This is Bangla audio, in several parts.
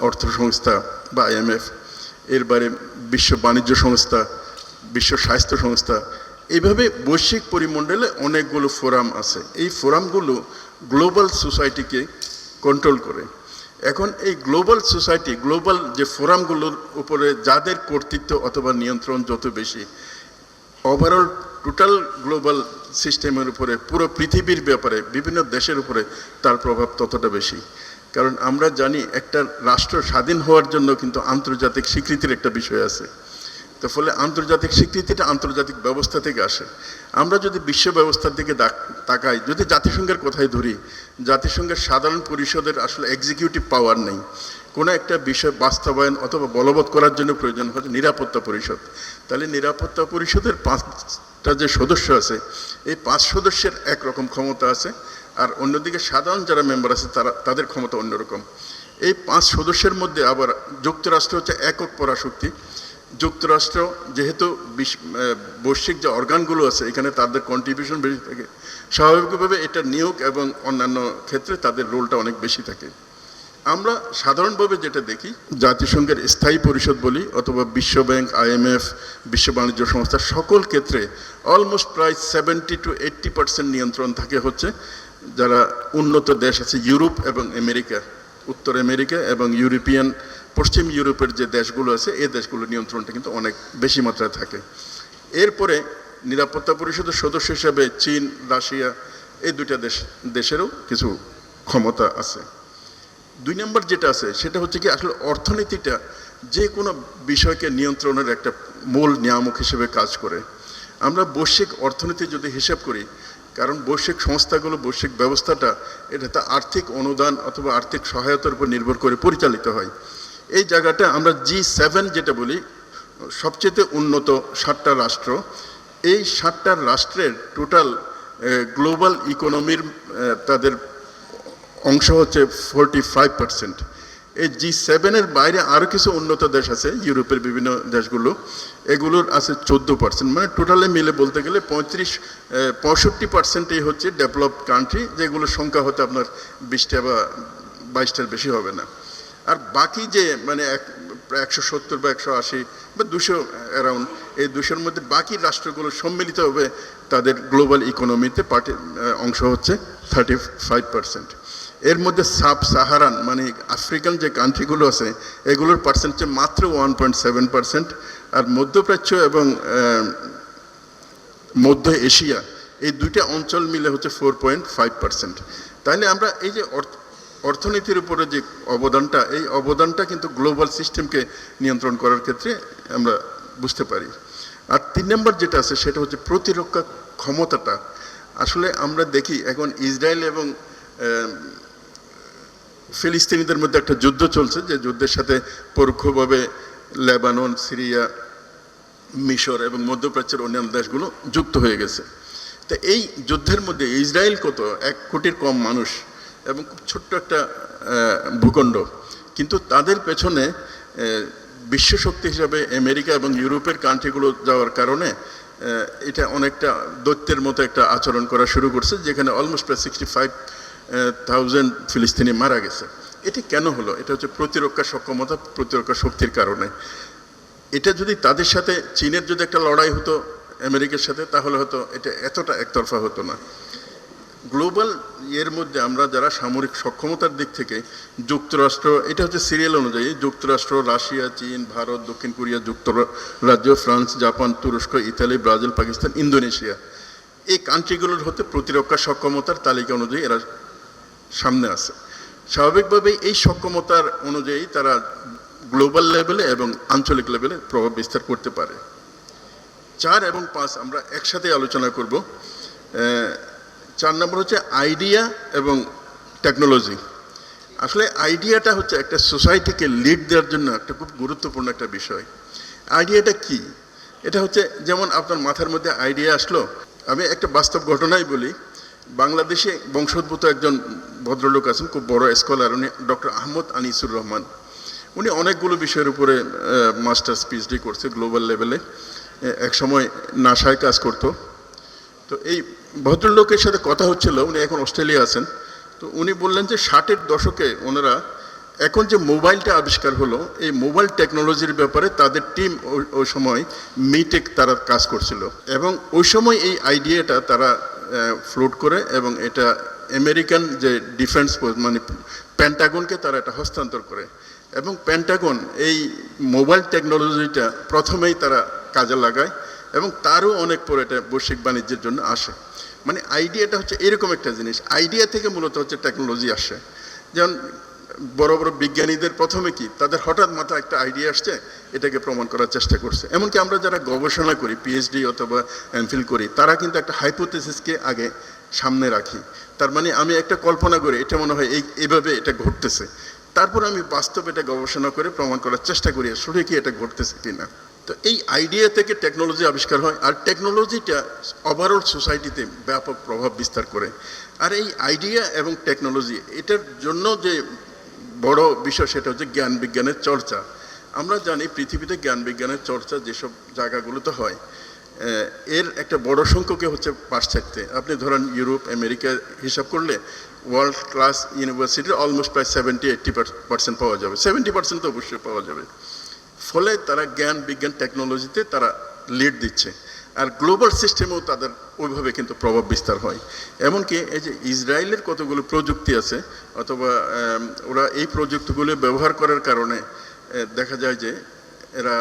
অর্থ সংস্থা বা IMF, এর বাইরে বিশ্ব বাণিজ্য সংস্থা, বিশ্ব স্বাস্থ্য সংস্থা, এইভাবে বৈশ্বিক পরিমণ্ডলে অনেকগুলো ফোরাম আছে। এই ফোরামগুলো গ্লোবাল সোসাইটিকে কন্ট্রোল করে। এখন এই গ্লোবাল সোসাইটি, গ্লোবাল যে ফোরামগুলোর উপরে যাদের কর্তৃত্ব অথবা নিয়ন্ত্রণ যত বেশি, ওভারঅল টোটাল গ্লোবাল সিস্টেমের উপরে, পুরো পৃথিবীর ব্যাপারে, বিভিন্ন দেশের উপরে তার প্রভাব ততটা বেশি। কারণ আমরা জানি একটা রাষ্ট্র স্বাধীন হওয়ার জন্য কিন্তু আন্তর্জাতিক স্বীকৃতির একটা বিষয় আছে। তো ফলে আন্তর্জাতিক স্বীকৃতিটা আন্তর্জাতিক ব্যবস্থা থেকে আসে। আমরা যদি বিশ্ব ব্যবস্থার দিকে তাকাই, যদি জাতিসংঘের কথাই ধরি, জাতিসংঘের সাধারণ পরিষদের আসলে এক্সিকিউটিভ পাওয়ার নেই। কোনো একটা বিষয় বাস্তবায়ন অথবা বলবৎ করার জন্য প্রয়োজন হচ্ছে নিরাপত্তা পরিষদ। তাহলে নিরাপত্তা পরিষদের 5টা যে সদস্য আছে, এই 5 সদস্যের একরকম ক্ষমতা আছে, আর অন্যদিকে সাধারণ যারা মেম্বার আছে তাদের ক্ষমতা অন্যরকম। এই 5 সদস্যের মধ্যে আবার যুক্তরাষ্ট্র হচ্ছে একক পরাশক্তি। যুক্তরাষ্ট্র যেহেতু বৈশ্বিক যে অর্গানগুলো আছে এখানে তাদের কন্ট্রিবিউশন বেশি থাকে, স্বাভাবিকভাবে এটা নিয়োগ এবং অন্যান্য ক্ষেত্রে তাদের রোলটা অনেক বেশি থাকে। আমরা সাধারণভাবে যেটা দেখি, জাতিসংঘের স্থায়ী পরিষদ বলি অথবা বিশ্ব ব্যাংক, IMF, বিশ্ব বাণিজ্য সংস্থা, সকল ক্ষেত্রে অলমোস্ট প্রায় 70 to 80% নিয়ন্ত্রণ থাকে হচ্ছে যারা উন্নত দেশ আছে, ইউরোপ এবং আমেরিকা, উত্তর আমেরিকা এবং ইউরোপিয়ান, পশ্চিম ইউরোপের যে দেশগুলো আছে এই দেশগুলোর নিয়ন্ত্রণটা কিন্তু অনেক বেশি মাত্রায় থাকে। এরপরে নিরাপত্তা পরিষদের সদস্য হিসাবে চীন, রাশিয়া, এই 2টা দেশেরও কিছু ক্ষমতা আছে। 2 নম্বর যেটা আছে সেটা হচ্ছে কি, আসলে অর্থনীতিটা যে কোনো বিষয়কে নিয়ন্ত্রণের একটা মূল নিয়ামক হিসেবে কাজ করে। আমরা বৈশ্বিক অর্থনীতি যদি হিসাব করি, কারণ বৈশ্বিক সংস্থাগুলো, বৈশ্বিক ব্যবস্থাটা এটা তো আর্থিক অনুদান অথবা আর্থিক সহায়তার উপর নির্ভর করে পরিচালিত হয়। এই জায়গাটা আমরা G7 যেটা বলি, সবচেয়ে উন্নত 7টা রাষ্ট্র, এই 7টা রাষ্ট্রের টোটাল গ্লোবাল ইকোনমির তাদের অংশ হচ্ছে 45%। এই G7-এর বাইরে আরও কিছু উন্নত দেশ আছে, ইউরোপের বিভিন্ন দেশগুলো, এগুলোর আছে 14%। মানে টোটালে মিলে বলতে গেলে 65%ই হচ্ছে ডেভেলপড কান্ট্রি, যেগুলোর সংখ্যা হতে আপনার 20টা বা 22টার বেশি হবে না। আর বাকি যে মানে 170 বা 180 বা 200 অ্যারাউন্ড, এই 200-র মধ্যে বাকি রাষ্ট্রগুলো সম্মিলিতভাবে তাদের গ্লোবাল ইকোনমিতে অংশ হচ্ছে 35%। এর মধ্যে সাব সাহারান মানে আফ্রিকান যে কান্ট্রিগুলো আছে এগুলোর পার্সেন্টেজ মাত্র 1.7%, আর মধ্যপ্রাচ্য এবং মধ্য এশিয়া, এই 2টা অঞ্চল মিলে হচ্ছে 4.5%। তাহলে আমরা এই যে অর্থনীতির উপরে যে অবদানটা, এই অবদানটা কিন্তু গ্লোবাল সিস্টেমকে নিয়ন্ত্রণ করার ক্ষেত্রে আমরা বুঝতে পারি। আর 3 নম্বর যেটা আছে সেটা হচ্ছে প্রতিরক্ষা ক্ষমতাটা। আসলে আমরা দেখি এখন ইসরায়েল এবং ফিলিস্তিনিদের মধ্যে একটা যুদ্ধ চলছে, যে যুদ্ধের সাথে পরোক্ষভাবে লেবানন, সিরিয়া, মিশর এবং মধ্যপ্রাচ্যের অন্যান্য দেশগুলো যুক্ত হয়ে গেছে। তো এই যুদ্ধের মধ্যে ইসরায়েল কত 1 কোটির কম মানুষ এবং খুব ছোট্ট একটা ভূখণ্ড, কিন্তু তাদের পেছনে বিশ্বশক্তি হিসাবে আমেরিকা এবং ইউরোপের কান্ট্রিগুলো যাওয়ার কারণে এটা অনেকটা দৈত্যের মতো একটা আচরণ করা শুরু করছে, যেখানে অলমোস্ট প্রায় 65,000 ফিলিস্তিনি মারা গেছে। এটি কেন হলো? এটা হচ্ছে প্রতিরক্ষা সক্ষমতা, প্রতিরক্ষা শক্তির কারণে। এটা যদি তাদের সাথে চীনের যদি একটা লড়াই হতো আমেরিকার সাথে, তাহলে হয়তো এটা এতটা একতরফা হতো না। গ্লোবাল এর মধ্যে আমরা যারা সামরিক সক্ষমতার দিক থেকে যুক্তরাষ্ট্র, এটা হচ্ছে সিরিয়াল অনুযায়ী, যুক্তরাষ্ট্র, রাশিয়া, চীন, ভারত, দক্ষিণ কোরিয়া, যুক্তরাজ্য, ফ্রান্স, জাপান, তুরস্ক, ইতালি, ব্রাজিল, পাকিস্তান, ইন্দোনেশিয়া, এই কান্ট্রিগুলোর হতে প্রতিরক্ষা সক্ষমতার তালিকা অনুযায়ী এরা সামনে আছে। স্বাভাবিকভাবেই এই সক্ষমতার অনুযায়ী তারা গ্লোবাল লেভেলে এবং আঞ্চলিক লেভেলে প্রভাব বিস্তার করতে পারে। 4 এবং 5 আমরা একসাথে আলোচনা করব। 4 নম্বর হচ্ছে আইডিয়া এবং টেকনোলজি। আসলে আইডিয়াটা হচ্ছে একটা সোসাইটিকে লিড দেওয়ার জন্য একটা খুব গুরুত্বপূর্ণ একটা বিষয়। আইডিয়াটা কি? এটা হচ্ছে যেমন আপনার মাথার মধ্যে আইডিয়া আসলো। আমি একটা বাস্তব ঘটনাই বলি। বাংলাদেশে বংশোদ্ভূত একজন ভদ্রলোক আছেন, খুব বড় স্কলার, উনি ডক্টর আহমদ আনিসুর রহমান। উনি অনেকগুলো বিষয়ের উপরে মাস্টার্স PhD করছে গ্লোবাল লেভেলে, একসময় নাসায় কাজ করতো। তো এই ভদ্রলোকের সাথে কথা হচ্ছিল, উনি এখন অস্ট্রেলিয়া আছেন। তো উনি বললেন যে 60-এর দশকে ওনারা এখন যে মোবাইলটা আবিষ্কার হলো, এই মোবাইল টেকনোলজির ব্যাপারে তাদের টিম ওই সময় মিটেক তারা কাজ করছিল, এবং ওই সময় এই আইডিয়াটা তারা ফ্লোট করে, এবং এটা আমেরিকান যে ডিফেন্স মানে পেন্টাগনকে তারা এটা হস্তান্তর করে, এবং পেন্টাগন এই মোবাইল টেকনোলজিটা প্রথমেই তারা কাজে লাগায়, এবং তারও অনেক পরে এটা বৈশ্বিক বাণিজ্যের জন্য আসে। মানে আইডিয়াটা হচ্ছে এরকম একটা জিনিস, আইডিয়া থেকে মূলত হচ্ছে টেকনোলজি আসে। যেমন বড় বড় বিজ্ঞানীদের প্রথমে কি তাদের হঠাৎ মাথায় একটা আইডিয়া আসছে, এটাকে প্রমাণ করার চেষ্টা করছে। এমনকি আমরা যারা গবেষণা করি, পিএইচডি অথবা এমফিল করি, তারা কিন্তু একটা হাইপোথেসিসকে আগে সামনে রাখি। তার মানে আমি একটা কল্পনা করি, এটা মনে হয় এইভাবে এটা ঘটতেছে, তারপর আমি বাস্তবে এটা গবেষণা করে প্রমাণ করার চেষ্টা করি আসলে কি এটা ঘটতেছে কিনা। তো এই আইডিয়া থেকে টেকনোলজি আবিষ্কার হয়, আর টেকনোলজিটা ওভারঅল সোসাইটিতে ব্যাপক প্রভাব বিস্তার করে। আর এই আইডিয়া এবং টেকনোলজি এটার জন্য যে বড় বিষয়, সেটা হচ্ছে জ্ঞান বিজ্ঞানের চর্চা। আমরা জানি পৃথিবীতে জ্ঞান বিজ্ঞানের চর্চা যেসব জায়গাগুলোতে হয়, এর একটা বড় সংখ্যকে হচ্ছে পাশ্চাত্যে। আপনি ধরেন ইউরোপ, আমেরিকা হিসাব করলে ওয়ার্ল্ড ক্লাস ইউনিভার্সিটির অলমোস্ট প্রায় 70-80% পাওয়া যাবে, 70% তো অবশ্যই পাওয়া যাবে। ফলে তারা জ্ঞান বিজ্ঞান টেকনোলজিতে তারা লিড দিচ্ছে, আর গ্লোবাল সিস্টেমেও তাদের ওইভাবে কিন্তু প্রভাব বিস্তার হয়। এমনকি এই যে ইসরায়েলের কতগুলো প্রযুক্তি আছে, অথবা ওরা এই প্রযুক্তিগুলো ব্যবহার করার কারণে দেখা যায় যে এরা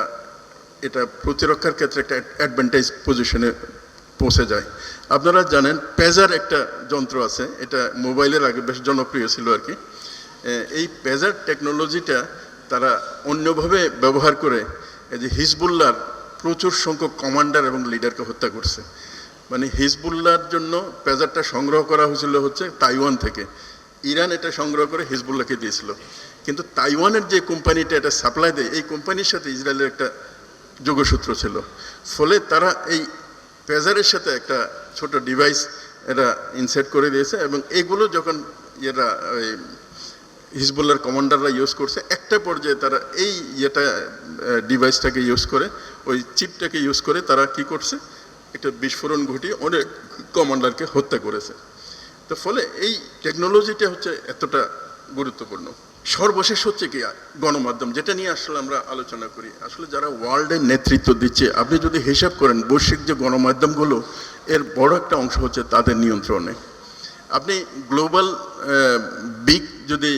এটা প্রতিরক্ষার ক্ষেত্রে একটা অ্যাডভান্টেজ পজিশনে পৌঁছে যায়। আপনারা জানেন পেজার একটা যন্ত্র আছে, এটা মোবাইলের আগে বেশ জনপ্রিয় ছিল আর কি। এই পেজার টেকনোলজিটা তারা অন্যভাবে ব্যবহার করে এই যে হিজবুল্লাহর প্রচুর সংখ্যক কমান্ডার এবং লিডারকে হত্যা করছে। মানে হিজবুল্লাহর জন্য পেজারটা সংগ্রহ করা হয়েছিল হচ্ছে তাইওয়ান থেকে, ইরান এটা সংগ্রহ করে হিজবুল্লাহকে দিয়েছিল। কিন্তু তাইওয়ানের যে কোম্পানিটা এটা সাপ্লাই দেয়, এই কোম্পানির সাথে ইসরায়েলের একটা যোগসূত্র ছিল। ফলে তারা এই পেজারের সাথে একটা ছোট ডিভাইস এরা ইনসেট করে দিয়েছে, এবং এগুলো যখন এরা ওই হিজবুল্লাহর কমান্ডাররা ইউজ করছে, একটা পর্যায়ে তারা এই ডিভাইসটাকে ইউজ করে, ওই চিপটাকে ইউজ করে তারা কি করছে, একটা বিস্ফোরণ ঘটিয়ে অনেক কমান্ডারকে হত্যা করেছে। তো ফলে এই টেকনোলজিটা হচ্ছে এতটা গুরুত্বপূর্ণ। সর্বশেষ হচ্ছে কি গণমাধ্যম, যেটা নিয়ে আসলে আমরা আলোচনা করি। আসলে যারা ওয়ার্ল্ডের নেতৃত্ব দিচ্ছে, আপনি যদি হিসাব করেন বৈশ্বিক যে গণমাধ্যমগুলো, এর বড় একটা অংশ হচ্ছে তাদের নিয়ন্ত্রণে। আপনি গ্লোবাল বিগ যদি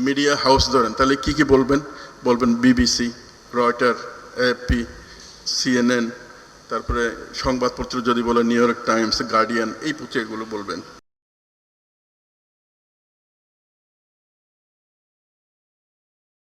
মিডিয়া হাউস ধরেন, তাহলে কি কি বলবেন বিবিসি, রয়টার, এএফপি, সিএনএন, তারপরে সংবাদপত্র যদি বলেন নিউ ইয়র্ক টাইমস, গার্ডিয়ান, এই পত্রিকাগুলো বলবেন।